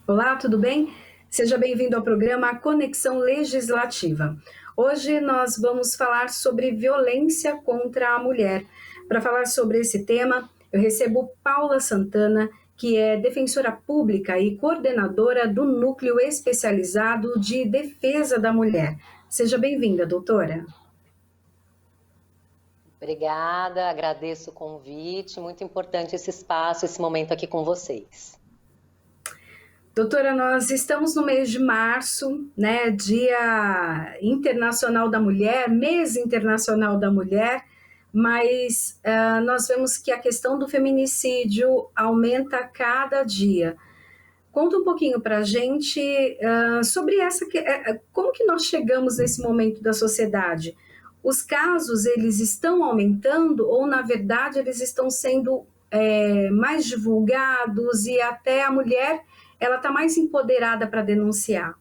Olá, tudo bem? Seja bem-vindo ao programa Conexão Legislativa. Hoje nós vamos falar sobre violência contra a mulher. Para falar sobre esse tema, eu recebo Paula Santana, que é defensora pública e coordenadora do Núcleo Especializado de Defesa da Mulher. Seja bem-vinda, doutora. Obrigada, agradeço o convite, muito importante esse espaço, esse momento aqui com vocês. Doutora, nós estamos no mês de março, né, Dia Internacional da Mulher, Mês Internacional da Mulher, mas nós vemos que a questão do feminicídio aumenta a cada dia. Conta um pouquinho para a gente sobre como que nós chegamos nesse momento da sociedade. Os casos, eles estão aumentando ou, na verdade, eles estão sendo mais divulgados e até a mulher ela está mais empoderada para denunciar?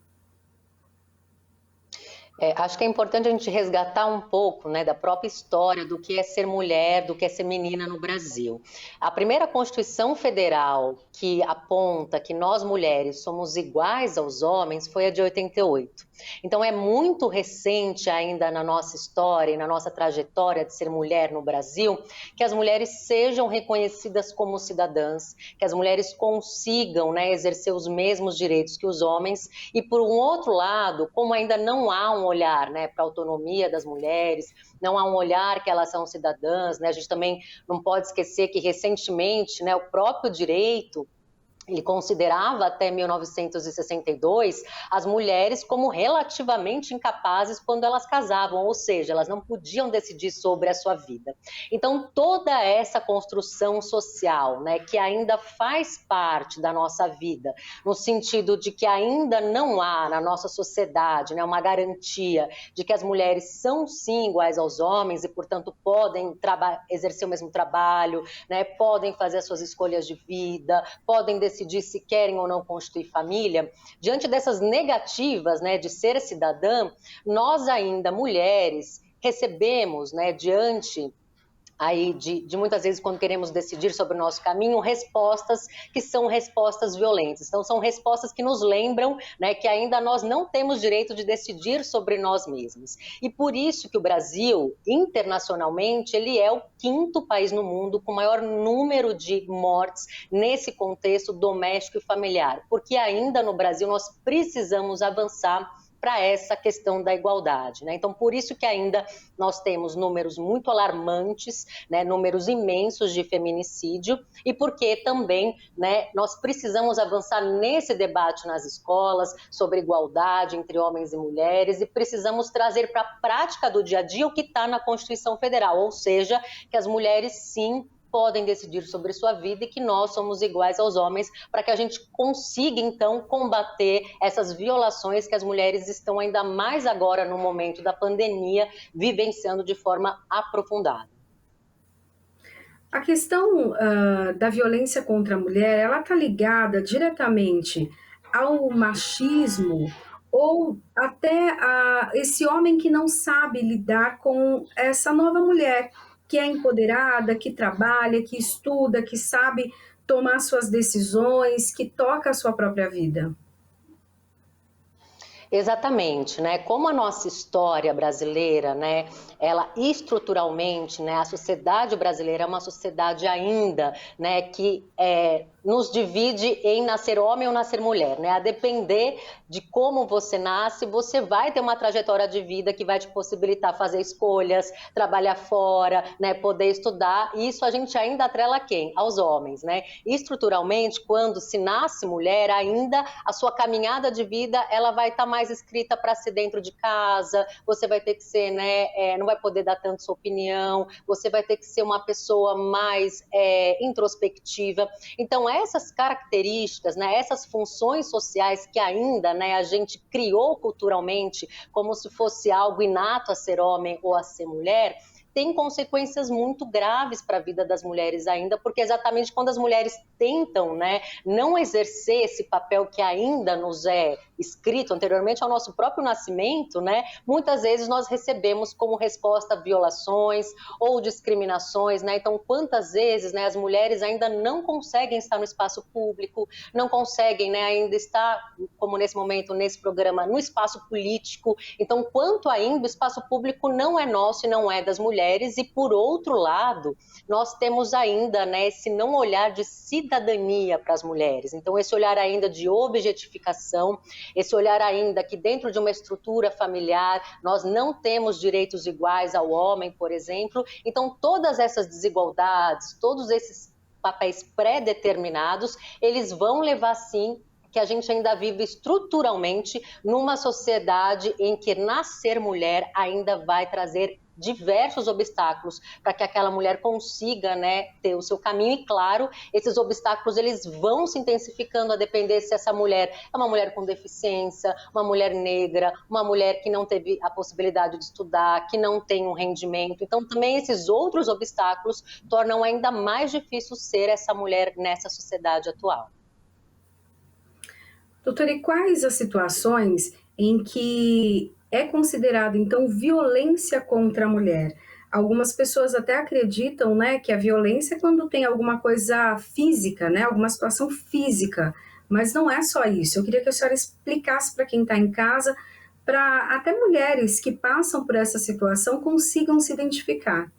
Acho que é importante a gente resgatar um pouco, né, da própria história do que é ser mulher, do que é ser menina no Brasil. A primeira Constituição Federal que aponta que nós mulheres somos iguais aos homens foi a de 88. Então é muito recente ainda na nossa história e na nossa trajetória de ser mulher no Brasil que as mulheres sejam reconhecidas como cidadãs, que as mulheres consigam, né, exercer os mesmos direitos que os homens e, por um outro lado, como ainda não há um olhar, né, para a autonomia das mulheres, não há um olhar que elas são cidadãs, né, a gente também não pode esquecer que recentemente, né, o próprio direito ele considerava até 1962 as mulheres como relativamente incapazes quando elas casavam, ou seja, elas não podiam decidir sobre a sua vida. Então, toda essa construção social, né, que ainda faz parte da nossa vida, no sentido de que ainda não há na nossa sociedade, né, uma garantia de que as mulheres são sim iguais aos homens e, portanto, podem exercer o mesmo trabalho, né, podem fazer as suas escolhas de vida, podem decidir se querem ou não constituir família, diante dessas negativas, né, de ser cidadã, nós ainda, mulheres, recebemos, né, diante aí de muitas vezes quando queremos decidir sobre o nosso caminho, respostas que são respostas violentas. Então são respostas que nos lembram, né, que ainda nós não temos direito de decidir sobre nós mesmos. E por isso que o Brasil, internacionalmente, ele é o quinto país no mundo com maior número de mortes nesse contexto doméstico e familiar, porque ainda no Brasil nós precisamos avançar para essa questão da igualdade, né? Então, por isso que ainda nós temos números muito alarmantes, né, números imensos de feminicídio, e porque também, né, nós precisamos avançar nesse debate nas escolas sobre igualdade entre homens e mulheres, e precisamos trazer para a prática do dia a dia o que está na Constituição Federal, ou seja, que as mulheres sim podem decidir sobre sua vida e que nós somos iguais aos homens, para que a gente consiga, então, combater essas violações que as mulheres estão ainda mais agora, no momento da pandemia, vivenciando de forma aprofundada. A questão da violência contra a mulher, ela está ligada diretamente ao machismo ou até a esse homem que não sabe lidar com essa nova mulher que é empoderada, que trabalha, que estuda, que sabe tomar suas decisões, que toca a sua própria vida. Exatamente, né? Como a nossa história brasileira, né, ela estruturalmente, né, a sociedade brasileira é uma sociedade ainda, né, que nos divide em nascer homem ou nascer mulher, né? A depender de como você nasce, você vai ter uma trajetória de vida que vai te possibilitar fazer escolhas, trabalhar fora, né, poder estudar, e isso a gente ainda atrela quem? Aos homens, né? Estruturalmente, quando se nasce mulher, ainda a sua caminhada de vida, ela vai estar mais escrita para ser dentro de casa, você vai ter que ser, né, não vai poder dar tanto sua opinião, você vai ter que ser uma pessoa mais introspectiva. Então, essas características, né, essas funções sociais que ainda, né, a gente criou culturalmente como se fosse algo inato a ser homem ou a ser mulher, tem consequências muito graves para a vida das mulheres ainda, porque exatamente quando as mulheres tentam, né, não exercer esse papel que ainda nos é escrito anteriormente ao nosso próprio nascimento, né, muitas vezes nós recebemos como resposta violações ou discriminações, né? Então, quantas vezes, né, as mulheres ainda não conseguem estar no espaço público, não conseguem, né, ainda estar, como nesse momento, nesse programa, no espaço político. Então, quanto ainda o espaço público não é nosso e não é das mulheres, e por outro lado, nós temos ainda, né, esse não olhar de cidadania para as mulheres. Então, esse olhar ainda de objetificação, esse olhar ainda que dentro de uma estrutura familiar nós não temos direitos iguais ao homem, por exemplo. Então, todas essas desigualdades, todos esses papéis pré-determinados, eles vão levar, sim, que a gente ainda vive estruturalmente numa sociedade em que nascer mulher ainda vai trazer diversos obstáculos para que aquela mulher consiga, né, ter o seu caminho. E claro, esses obstáculos eles vão se intensificando a depender se essa mulher é uma mulher com deficiência, uma mulher negra, uma mulher que não teve a possibilidade de estudar, que não tem um rendimento. Então também esses outros obstáculos tornam ainda mais difícil ser essa mulher nessa sociedade atual. Doutora, e quais as situações em que é considerado, então, violência contra a mulher? Algumas pessoas até acreditam, né, que a violência é quando tem alguma coisa física, né, alguma situação física, mas não é só isso. Eu queria que a senhora explicasse para quem está em casa, para até mulheres que passam por essa situação consigam se identificar.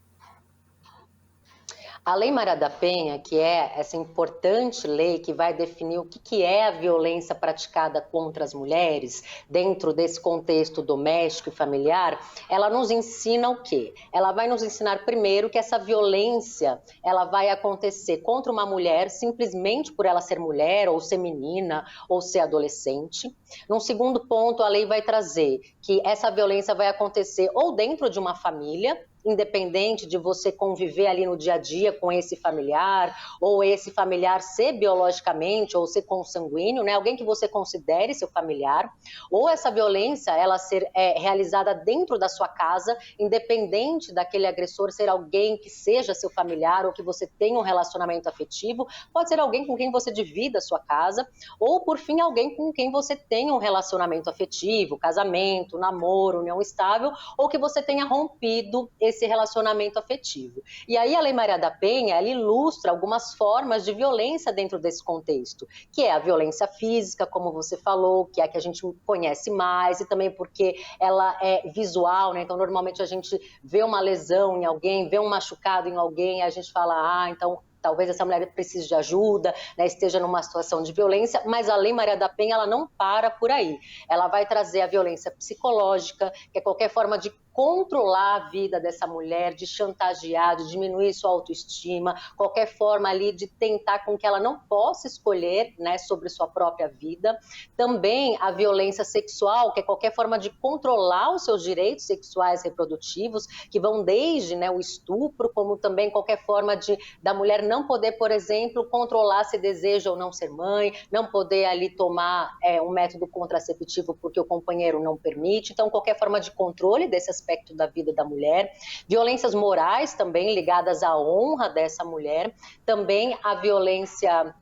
A Lei Maria da Penha, que é essa importante lei que vai definir o que é a violência praticada contra as mulheres, dentro desse contexto doméstico e familiar, ela nos ensina o quê? Ela vai nos ensinar primeiro que essa violência, ela vai acontecer contra uma mulher simplesmente por ela ser mulher, ou ser menina, ou ser adolescente. Num segundo ponto, a lei vai trazer que essa violência vai acontecer ou dentro de uma família, independente de você conviver ali no dia a dia com esse familiar, ou esse familiar ser biologicamente ou ser consanguíneo, né? Alguém que você considere seu familiar, ou essa violência ela ser realizada dentro da sua casa, independente daquele agressor ser alguém que seja seu familiar ou que você tenha um relacionamento afetivo, pode ser alguém com quem você divida a sua casa, ou por fim alguém com quem você tenha um relacionamento afetivo, casamento, namoro, união estável, ou que você tenha rompido esse relacionamento afetivo. E aí a Lei Maria da Penha, ela ilustra algumas formas de violência dentro desse contexto, que é a violência física, como você falou, que é a que a gente conhece mais, e também porque ela é visual, né? Então normalmente a gente vê uma lesão em alguém, vê um machucado em alguém, a gente fala, então talvez essa mulher precise de ajuda, né, esteja numa situação de violência, mas a Lei Maria da Penha ela não para por aí. Ela vai trazer a violência psicológica, que é qualquer forma de controlar a vida dessa mulher, de chantagear, de diminuir sua autoestima, qualquer forma ali de tentar com que ela não possa escolher, né, sobre sua própria vida. Também a violência sexual, que é qualquer forma de controlar os seus direitos sexuais reprodutivos, que vão desde, né, o estupro, como também qualquer forma da mulher não poder, por exemplo, controlar se deseja ou não ser mãe, não poder ali tomar um método contraceptivo porque o companheiro não permite. Então, qualquer forma de controle desse aspecto da vida da mulher. Violências morais também ligadas à honra dessa mulher. Também a violência...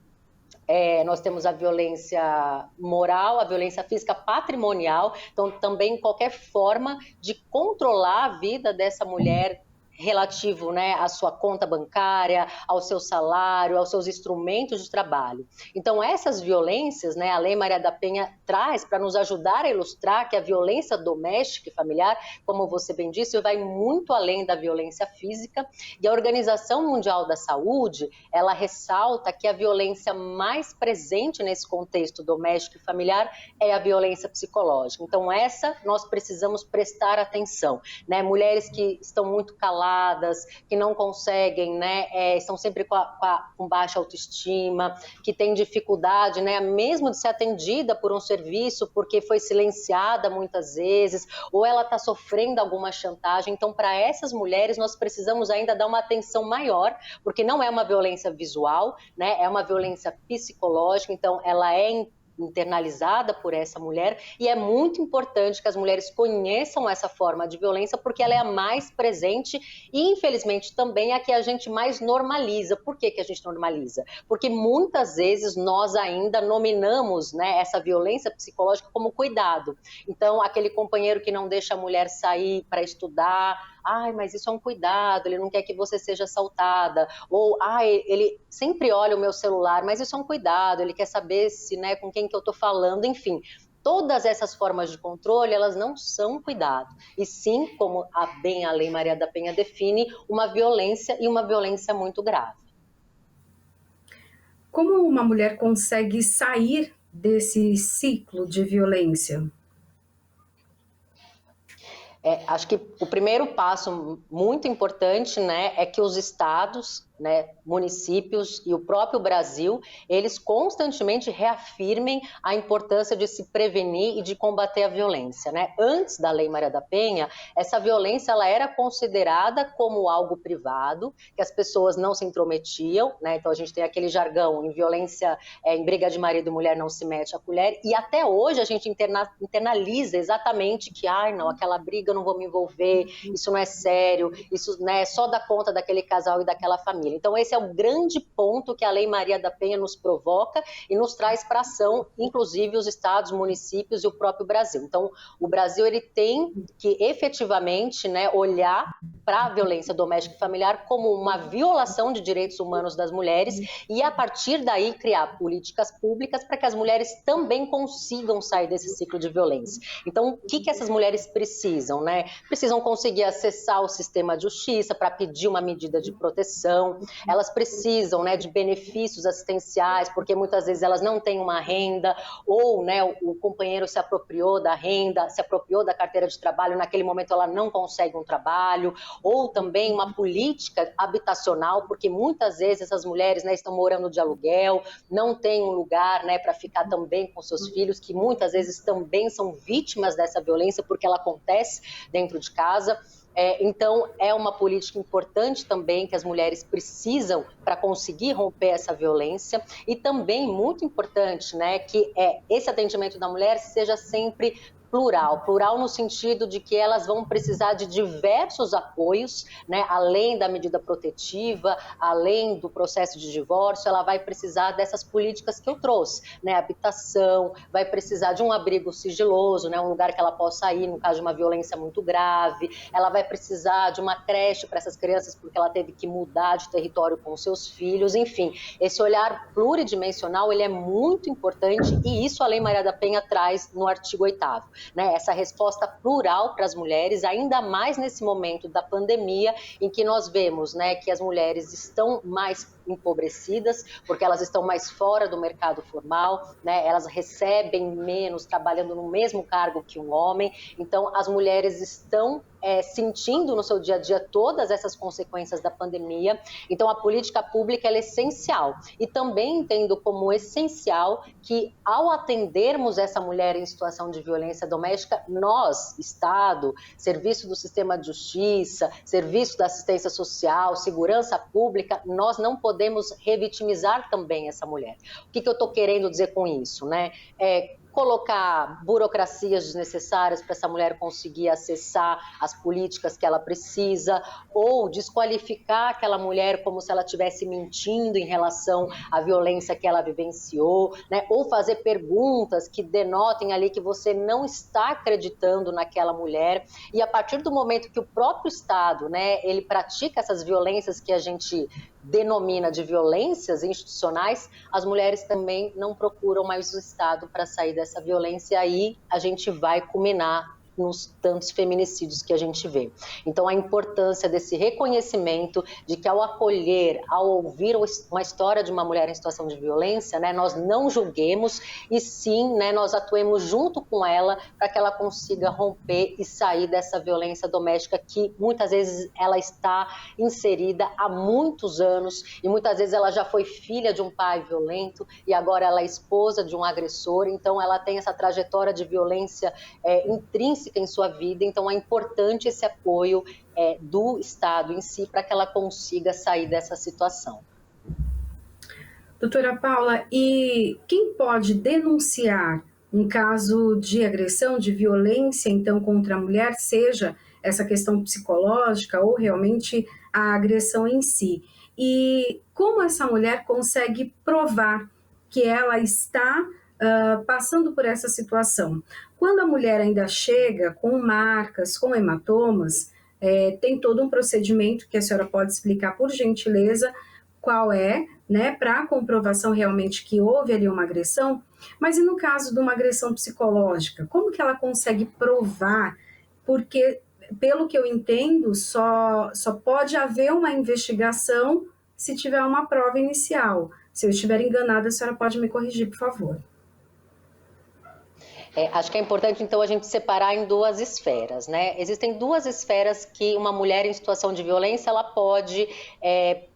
nós temos a violência moral, a violência física patrimonial, então também qualquer forma de controlar a vida dessa mulher relativo, né, à sua conta bancária, ao seu salário, aos seus instrumentos de trabalho. Então essas violências, né, a Lei Maria da Penha traz para nos ajudar a ilustrar que a violência doméstica e familiar, como você bem disse, vai muito além da violência física, e a Organização Mundial da Saúde, ela ressalta que a violência mais presente nesse contexto doméstico e familiar é a violência psicológica. Então essa nós precisamos prestar atenção, né? Mulheres que estão muito caladas, que não conseguem, né, estão sempre com baixa autoestima, que têm dificuldade, né, mesmo de ser atendida por um serviço porque foi silenciada muitas vezes, ou ela está sofrendo alguma chantagem. Então, para essas mulheres, nós precisamos ainda dar uma atenção maior, porque não é uma violência visual, né, é uma violência psicológica, então ela é internalizada por essa mulher, e é muito importante que as mulheres conheçam essa forma de violência, porque ela é a mais presente e, infelizmente, também é a que a gente mais normaliza. Por que a gente normaliza? Porque muitas vezes nós ainda nominamos, né, essa violência psicológica como cuidado. Então, aquele companheiro que não deixa a mulher sair para estudar, ai, mas isso é um cuidado, ele não quer que você seja assaltada, ou, ai, ele sempre olha o meu celular, mas isso é um cuidado, ele quer saber se, né, com quem que eu estou falando, enfim. Todas essas formas de controle, elas não são cuidado, e sim, como a Lei Maria da Penha define, uma violência, e uma violência muito grave. Como uma mulher consegue sair desse ciclo de violência? Acho que o primeiro passo muito importante, né, é que os estados, né, municípios e o próprio Brasil, eles constantemente reafirmem a importância de se prevenir e de combater a violência, né? Antes da Lei Maria da Penha, essa violência ela era considerada como algo privado, que as pessoas não se intrometiam, né? Então a gente tem aquele jargão, em violência, em briga de marido e mulher não se mete a colher, e até hoje a gente internaliza exatamente que, ai, não, aquela briga eu não vou me envolver, isso não é sério, isso, né, só dá conta daquele casal e daquela família. Então esse é o grande ponto que a Lei Maria da Penha nos provoca e nos traz para ação, inclusive os estados, municípios e o próprio Brasil. Então o Brasil ele tem que efetivamente, né, olhar para a violência doméstica e familiar como uma violação de direitos humanos das mulheres e a partir daí criar políticas públicas para que as mulheres também consigam sair desse ciclo de violência. Então o que essas mulheres precisam, né? Precisam conseguir acessar o sistema de justiça para pedir uma medida de proteção, elas precisam, né, de benefícios assistenciais, porque muitas vezes elas não têm uma renda, ou, né, o companheiro se apropriou da renda, se apropriou da carteira de trabalho, naquele momento ela não consegue um trabalho, ou também uma política habitacional, porque muitas vezes essas mulheres, né, estão morando de aluguel, não têm um lugar, né, para ficar também com seus filhos, que muitas vezes também são vítimas dessa violência, porque ela acontece dentro de casa. Então, é uma política importante também que as mulheres precisam para conseguir romper essa violência e também muito importante, né, que esse atendimento da mulher seja sempre plural no sentido de que elas vão precisar de diversos apoios, né? Além da medida protetiva, além do processo de divórcio, ela vai precisar dessas políticas que eu trouxe, né? Habitação, vai precisar de um abrigo sigiloso, né? Um lugar que ela possa ir no caso de uma violência muito grave, ela vai precisar de uma creche para essas crianças porque ela teve que mudar de território com seus filhos, enfim, esse olhar pluridimensional, ele é muito importante e isso a Lei Maria da Penha traz no artigo 8º. Né, essa resposta plural para as mulheres, ainda mais nesse momento da pandemia, em que nós vemos, né, que as mulheres estão mais empobrecidas, porque elas estão mais fora do mercado formal, né, elas recebem menos, trabalhando no mesmo cargo que um homem, então as mulheres estão sentindo no seu dia a dia todas essas consequências da pandemia, então a política pública é essencial, e também entendo como essencial que ao atendermos essa mulher em situação de violência doméstica, nós, Estado, Serviço do Sistema de Justiça, Serviço da Assistência Social, Segurança Pública, nós não podemos revitimizar também essa mulher. O que eu estou querendo dizer com isso, né? Colocar burocracias desnecessárias para essa mulher conseguir acessar as políticas que ela precisa, ou desqualificar aquela mulher como se ela estivesse mentindo em relação à violência que ela vivenciou, né? Ou fazer perguntas que denotem ali que você não está acreditando naquela mulher, e a partir do momento que o próprio Estado, né, ele pratica essas violências que a gente denomina de violências institucionais, as mulheres também não procuram mais o Estado para sair dessa violência, e aí a gente vai culminar nos tantos feminicídios que a gente vê. Então, a importância desse reconhecimento de que ao acolher, ao ouvir uma história de uma mulher em situação de violência, né, nós não julguemos e sim, né, nós atuemos junto com ela para que ela consiga romper e sair dessa violência doméstica que muitas vezes ela está inserida há muitos anos e muitas vezes ela já foi filha de um pai violento e agora ela é esposa de um agressor, então ela tem essa trajetória de violência intrínseca em sua vida, então é importante esse apoio do Estado em si para que ela consiga sair dessa situação. Doutora Paula, e quem pode denunciar um caso de agressão, de violência, então, contra a mulher, seja essa questão psicológica ou realmente a agressão em si? E como essa mulher consegue provar que ela está passando por essa situação? Quando a mulher ainda chega com marcas, com hematomas, tem todo um procedimento que a senhora pode explicar, por gentileza, qual é, né, para a comprovação realmente que houve ali uma agressão, mas e no caso de uma agressão psicológica, como que ela consegue provar? Porque, pelo que eu entendo, só pode haver uma investigação se tiver uma prova inicial. Se eu estiver enganada, a senhora pode me corrigir, por favor. Acho que é importante, então, a gente separar em duas esferas, né? Existem duas esferas que uma mulher em situação de violência, ela pode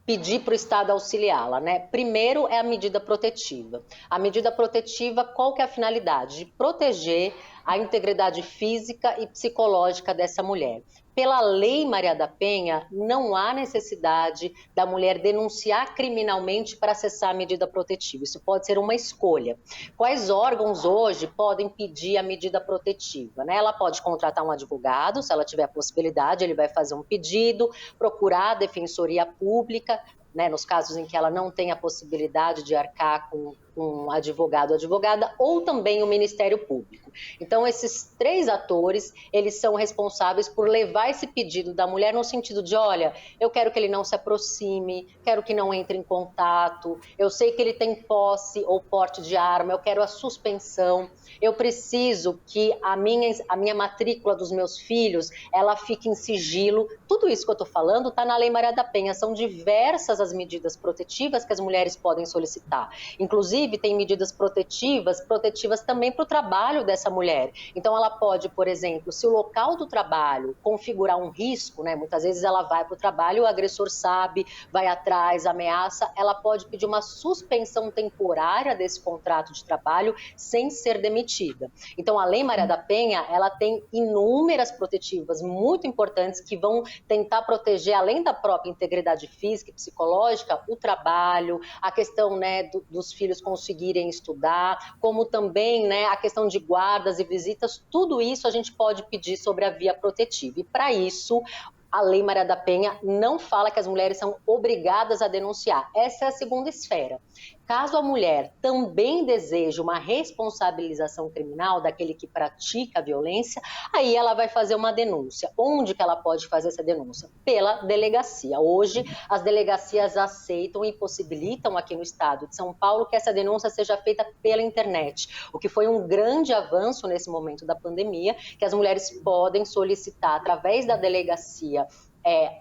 pedir para o Estado auxiliá-la, né? Primeiro é a medida protetiva. A medida protetiva, qual que é a finalidade? De proteger a integridade física e psicológica dessa mulher. Pela Lei Maria da Penha, não há necessidade da mulher denunciar criminalmente para acessar a medida protetiva. Isso pode ser uma escolha. Quais órgãos hoje podem pedir a medida protetiva, né? Ela pode contratar um advogado, se ela tiver a possibilidade, ele vai fazer um pedido, procurar a Defensoria Pública, né, nos casos em que ela não tem a possibilidade de arcar com um advogado ou advogada, ou também o Ministério Público. Então, esses três atores, eles são responsáveis por levar esse pedido da mulher no sentido de, olha, eu quero que ele não se aproxime, quero que não entre em contato, eu sei que ele tem posse ou porte de arma, eu quero a suspensão, eu preciso que a minha matrícula dos meus filhos, ela fique em sigilo. Tudo isso que eu estou falando está na Lei Maria da Penha, são diversas as medidas protetivas que as mulheres podem solicitar. Inclusive, tem medidas protetivas também para o trabalho dessa mulher. Então, ela pode, por exemplo, se o local do trabalho configurar um risco, né, muitas vezes ela vai para o trabalho, o agressor sabe, vai atrás, ameaça, ela pode pedir uma suspensão temporária desse contrato de trabalho sem ser demitida. Então, a Lei Maria da Penha, ela tem inúmeras protetivas muito importantes que vão tentar proteger, além da própria integridade física e psicológica, o trabalho, a questão, né, dos filhos conseguirem estudar, como também, né, a questão de guardas e visitas, tudo isso a gente pode pedir sobre a via protetiva. E para isso, a Lei Maria da Penha não fala que as mulheres são obrigadas a denunciar. Essa é a segunda esfera. Caso a mulher também deseje uma responsabilização criminal daquele que pratica a violência, aí ela vai fazer uma denúncia. Onde que ela pode fazer essa denúncia? Pela delegacia. Hoje, as delegacias aceitam e possibilitam aqui no estado de São Paulo que essa denúncia seja feita pela internet, o que foi um grande avanço nesse momento da pandemia, que as mulheres podem solicitar através da delegacia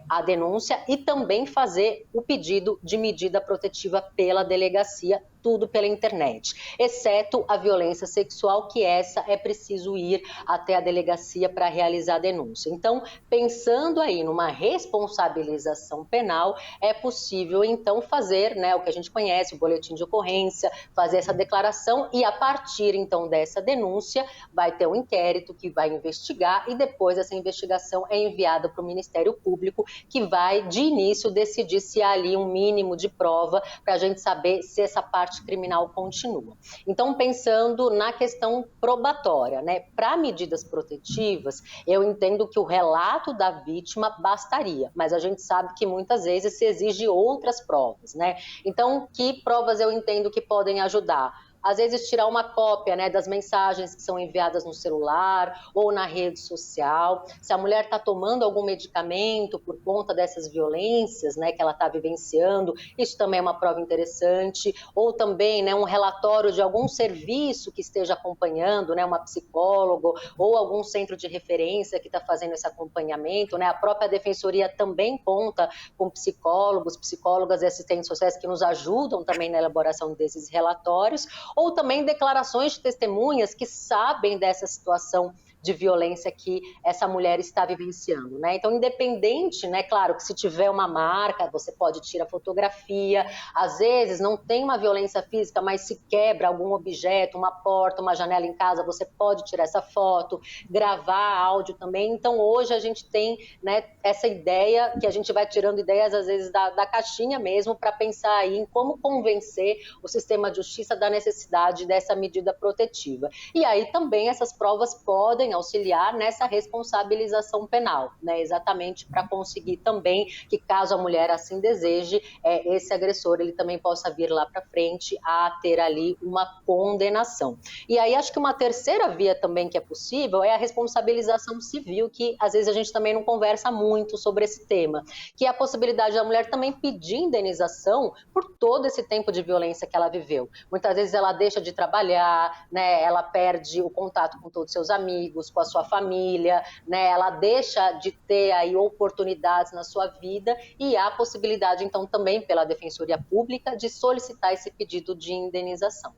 a denúncia e também fazer o pedido de medida protetiva pela delegacia, tudo pela internet, exceto a violência sexual, que essa é preciso ir até a delegacia para realizar a denúncia. Então, pensando aí numa responsabilização penal, é possível então fazer, né, o que a gente conhece, o boletim de ocorrência, fazer essa declaração e a partir então dessa denúncia vai ter um inquérito que vai investigar e depois essa investigação é enviada para o Ministério Público, que vai de início decidir se há ali um mínimo de prova para a gente saber se essa parte criminal continua. Então, pensando na questão probatória, né, para medidas protetivas, eu entendo que o relato da vítima bastaria, mas a gente sabe que muitas vezes se exige outras provas, né? Então, que provas eu entendo que podem ajudar? Às vezes tirar uma cópia, né, das mensagens que são enviadas no celular ou na rede social. Se a mulher está tomando algum medicamento por conta dessas violências, né, que ela está vivenciando, isso também é uma prova interessante. Ou também, né, um relatório de algum serviço que esteja acompanhando, né, uma psicóloga ou algum centro de referência que está fazendo esse acompanhamento, né. A própria Defensoria também conta com psicólogos, psicólogas e assistentes sociais que nos ajudam também na elaboração desses relatórios, ou também declarações de testemunhas que sabem dessa situação de violência que essa mulher está vivenciando, né? Então, independente, né, claro que se tiver uma marca, você pode tirar fotografia, às vezes não tem uma violência física, mas se quebra algum objeto, uma porta, uma janela em casa, você pode tirar essa foto, gravar áudio também. Então, hoje a gente tem, né, essa ideia, que a gente vai tirando ideias, às vezes, da caixinha mesmo, para pensar aí em como convencer o sistema de justiça da necessidade dessa medida protetiva. E aí também essas provas podem auxiliar nessa responsabilização penal, né, exatamente para conseguir também que, caso a mulher assim deseje, esse agressor ele também possa vir lá para frente a ter ali uma condenação. E aí acho que uma terceira via também que é possível é a responsabilização civil, que às vezes a gente também não conversa muito sobre esse tema, que é a possibilidade da mulher também pedir indenização por todo esse tempo de violência que ela viveu. Muitas vezes ela deixa de trabalhar, né, ela perde o contato com todos os seus amigos, com a sua família, né, ela deixa de ter aí oportunidades na sua vida, e há a possibilidade então também pela Defensoria Pública de solicitar esse pedido de indenização.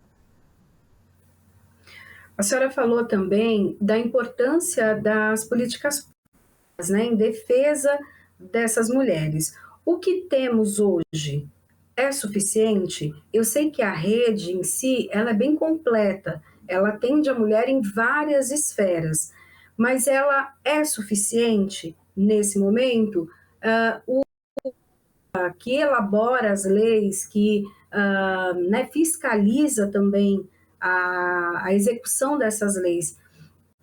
A senhora falou também da importância das políticas públicas, né, em defesa dessas mulheres. O que temos hoje é suficiente? Eu sei que a rede em si ela é bem completa, ela atende a mulher em várias esferas, mas ela é suficiente nesse momento? O que elabora as leis, que né, fiscaliza também a execução dessas leis,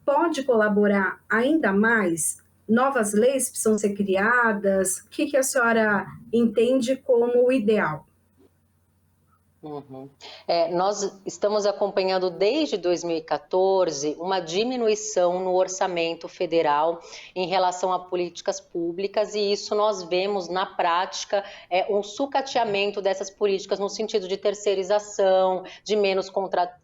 pode colaborar ainda mais? Novas leis precisam ser criadas? O que a senhora entende como o ideal? Uhum. Nós estamos acompanhando desde 2014 uma diminuição no orçamento federal em relação a políticas públicas, e isso nós vemos na prática um sucateamento dessas políticas no sentido de terceirização, de menos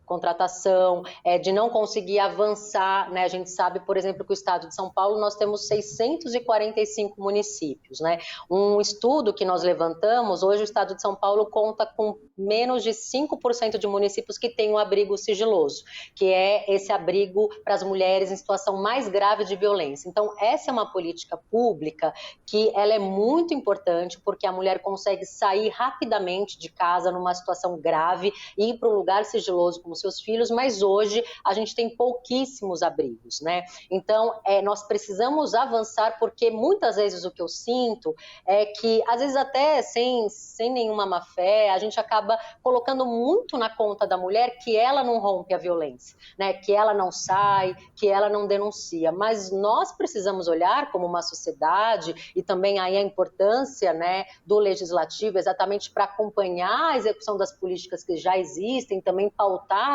contratação, de não conseguir avançar, né? A gente sabe, por exemplo, que o estado de São Paulo nós temos 645 municípios, né? Um estudo que nós levantamos, hoje o estado de São Paulo conta com menos de 5% de municípios que têm um abrigo sigiloso, que é esse abrigo para as mulheres em situação mais grave de violência. Então, essa é uma política pública que ela é muito importante, porque a mulher consegue sair rapidamente de casa numa situação grave e ir para um lugar sigiloso com seus filhos, mas hoje a gente tem pouquíssimos abrigos, né? Então, nós precisamos avançar, porque muitas vezes o que eu sinto é que, às vezes até sem nenhuma má fé, a gente acaba colocando muito na conta da mulher que ela não rompe a violência, né? Que ela não sai, que ela não denuncia. Mas nós precisamos olhar como uma sociedade, e também aí a importância, né, do legislativo exatamente para acompanhar a execução das políticas que já existem, também pautar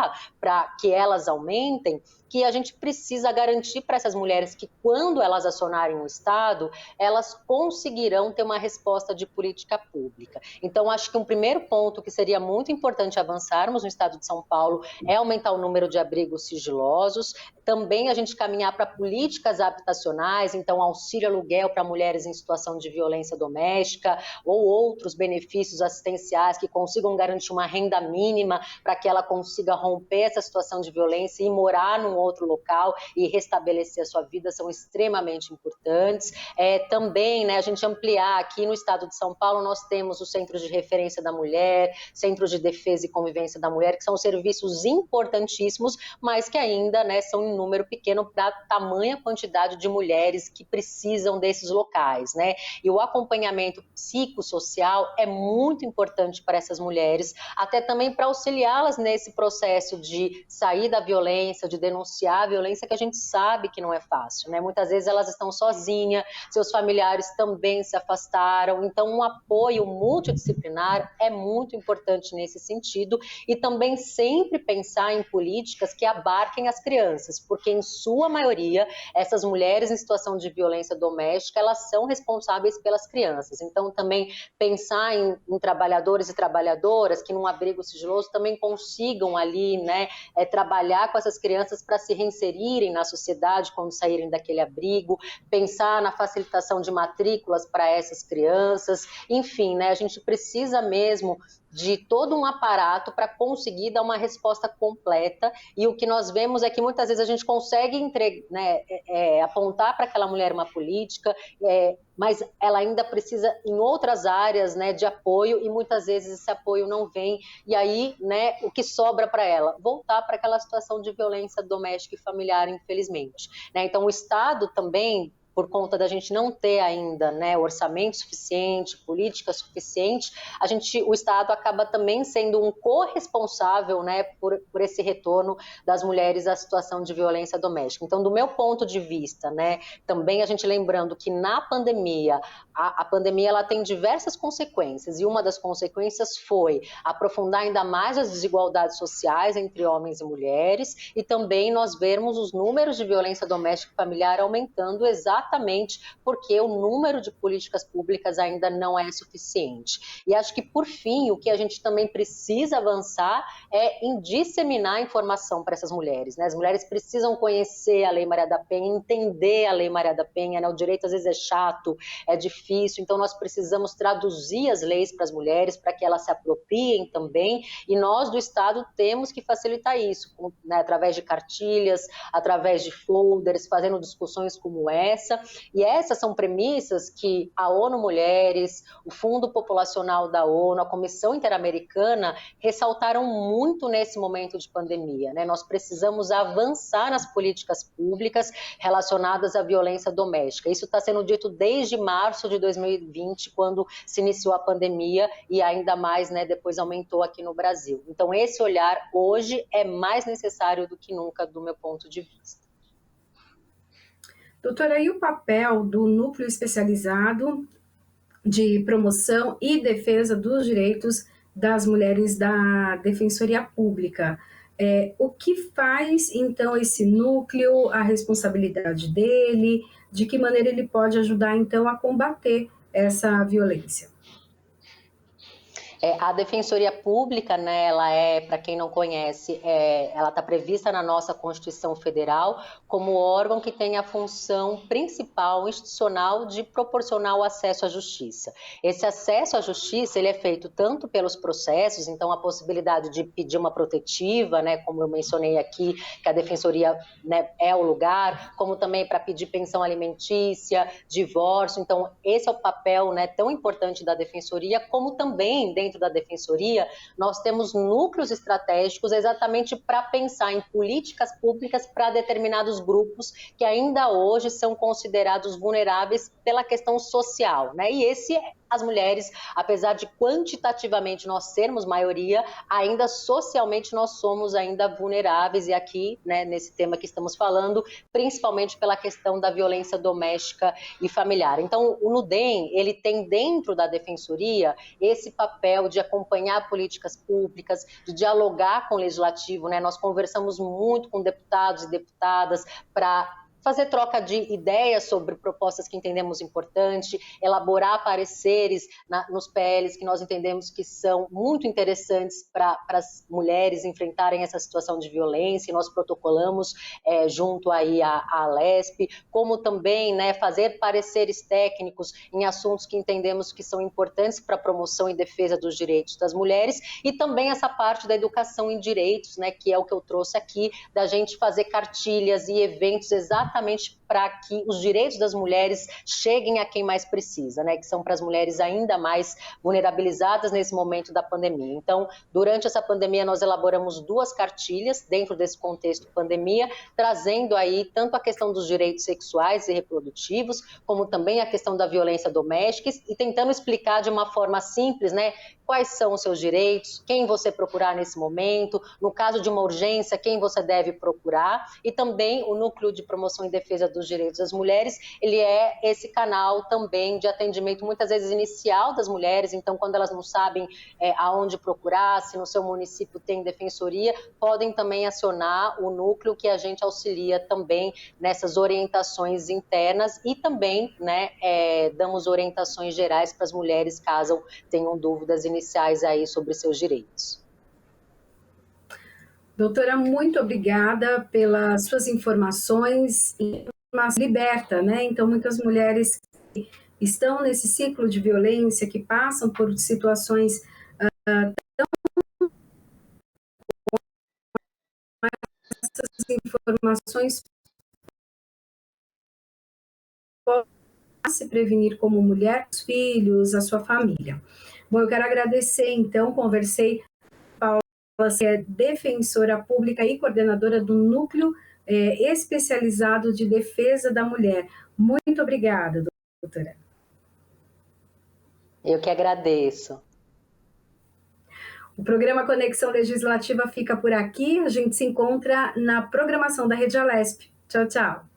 para que elas aumentem, que a gente precisa garantir para essas mulheres que, quando elas acionarem o Estado, elas conseguirão ter uma resposta de política pública. Então, acho que um primeiro ponto que seria muito importante avançarmos no Estado de São Paulo é aumentar o número de abrigos sigilosos, também a gente caminhar para políticas habitacionais, então auxílio aluguel para mulheres em situação de violência doméstica, ou outros benefícios assistenciais que consigam garantir uma renda mínima para que ela consiga romper essa situação de violência e morar num outro local e restabelecer a sua vida, são extremamente importantes. Também, né, a gente ampliar aqui no estado de São Paulo, nós temos os Centros de Referência da Mulher, Centros de Defesa e Convivência da Mulher, que são serviços importantíssimos, mas que ainda, né, são em número pequeno para a tamanha quantidade de mulheres que precisam desses locais, né? E o acompanhamento psicossocial é muito importante para essas mulheres, até também para auxiliá-las nesse processo de sair da violência, de denunciar a violência, que a gente sabe que não é fácil, né? Muitas vezes elas estão sozinhas, seus familiares também se afastaram, então um apoio multidisciplinar é muito importante nesse sentido, e também sempre pensar em políticas que abarquem as crianças, porque em sua maioria essas mulheres em situação de violência doméstica, elas são responsáveis pelas crianças. Então também pensar em trabalhadores e trabalhadoras que num abrigo sigiloso também consigam ali, né, trabalhar com essas crianças para se reinserirem na sociedade quando saírem daquele abrigo, pensar na facilitação de matrículas para essas crianças, enfim, né, a gente precisa mesmo de todo um aparato para conseguir dar uma resposta completa, e o que nós vemos é que muitas vezes a gente consegue apontar para aquela mulher uma política, mas ela ainda precisa em outras áreas, né, de apoio, e muitas vezes esse apoio não vem, e aí, né, o que sobra para ela? Voltar para aquela situação de violência doméstica e familiar, infelizmente. Né? Então, o Estado também, por conta da gente não ter ainda, né, orçamento suficiente, política suficiente, o Estado acaba também sendo um corresponsável, né, por esse retorno das mulheres à situação de violência doméstica. Então, do meu ponto de vista, né, também a gente lembrando que na pandemia, a pandemia ela tem diversas consequências, e uma das consequências foi aprofundar ainda mais as desigualdades sociais entre homens e mulheres, e também nós vermos os números de violência doméstica e familiar aumentando exatamente porque o número de políticas públicas ainda não é suficiente. E acho que, por fim, o que a gente também precisa avançar é em disseminar informação para essas mulheres. Né? As mulheres precisam conhecer a Lei Maria da Penha, entender a Lei Maria da Penha, né? O direito às vezes é chato, é difícil, então nós precisamos traduzir as leis para as mulheres, para que elas se apropriem também, e nós do Estado temos que facilitar isso, né? Através de cartilhas, através de folders, fazendo discussões como essa, e essas são premissas que a ONU Mulheres, o Fundo Populacional da ONU, a Comissão Interamericana ressaltaram muito nesse momento de pandemia, né? Nós precisamos avançar nas políticas públicas relacionadas à violência doméstica. Isso está sendo dito desde março de 2020, quando se iniciou a pandemia, e ainda mais, né, depois aumentou aqui no Brasil. Então, esse olhar hoje é mais necessário do que nunca, do meu ponto de vista. Doutora, e o papel do Núcleo Especializado de Promoção e Defesa dos Direitos das Mulheres da Defensoria Pública? O que faz, então, esse núcleo, a responsabilidade dele, de que maneira ele pode ajudar, então, a combater essa violência? A Defensoria Pública, né, ela para quem não conhece, ela está prevista na nossa Constituição Federal como órgão que tem a função principal, institucional, de proporcionar o acesso à justiça. Esse acesso à justiça, ele é feito tanto pelos processos, então a possibilidade de pedir uma protetiva, né, como eu mencionei aqui, que a Defensoria, né, é o lugar, como também para pedir pensão alimentícia, divórcio. Então, esse é o papel, né, tão importante da Defensoria, como também dentro da Defensoria, nós temos núcleos estratégicos exatamente para pensar em políticas públicas para determinados grupos que ainda hoje são considerados vulneráveis pela questão social, né? E as mulheres, apesar de quantitativamente nós sermos maioria, ainda socialmente nós somos ainda vulneráveis, e aqui, né, nesse tema que estamos falando, principalmente pela questão da violência doméstica e familiar. Então, o NUDEM, ele tem dentro da Defensoria esse papel de acompanhar políticas públicas, de dialogar com o Legislativo, né? Nós conversamos muito com deputados e deputadas para fazer troca de ideias sobre propostas que entendemos importante, elaborar pareceres nos PLs que nós entendemos que são muito interessantes para as mulheres enfrentarem essa situação de violência, e nós protocolamos junto aí à Alesp, como também, né, fazer pareceres técnicos em assuntos que entendemos que são importantes para a promoção e defesa dos direitos das mulheres, e também essa parte da educação em direitos, né, que é o que eu trouxe aqui, da gente fazer cartilhas e eventos exatamente para que os direitos das mulheres cheguem a quem mais precisa, né? Que são para as mulheres ainda mais vulnerabilizadas nesse momento da pandemia. Então, durante essa pandemia, nós elaboramos 2 cartilhas dentro desse contexto pandemia, trazendo aí tanto a questão dos direitos sexuais e reprodutivos, como também a questão da violência doméstica, e tentando explicar de uma forma simples, né? Quais são os seus direitos, quem você procurar nesse momento, no caso de uma urgência, quem você deve procurar, e também o Núcleo de Promoção e Defesa dos Direitos das Mulheres, ele é esse canal também de atendimento, muitas vezes inicial das mulheres, então quando elas não sabem aonde procurar, se no seu município tem defensoria, podem também acionar o núcleo, que a gente auxilia também nessas orientações internas, e também, né, damos orientações gerais para as mulheres caso tenham dúvidas iniciais aí sobre seus direitos. Doutora, muito obrigada pelas suas informações, liberta, né? Então, muitas mulheres que estão nesse ciclo de violência, que passam por situações essas informações podem se prevenir como mulher, os filhos, a sua família. Bom, eu quero agradecer, então, conversei com a Paula, que é defensora pública e coordenadora do Núcleo Especializado de Defesa da Mulher. Muito obrigada, doutora. Eu que agradeço. O programa Conexão Legislativa fica por aqui. A gente se encontra na programação da Rede Alesp. Tchau, tchau.